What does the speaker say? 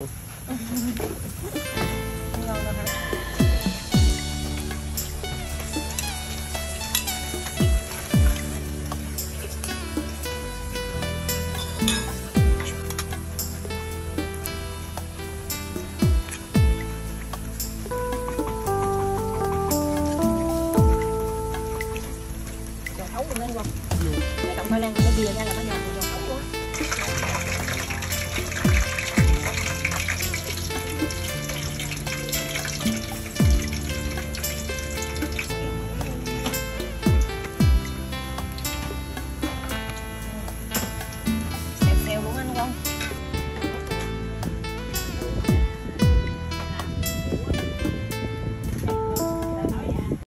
Ngon đâu hả? Chậu thấu lên không? Trồng khoai lang cái bia ra là nó ngon.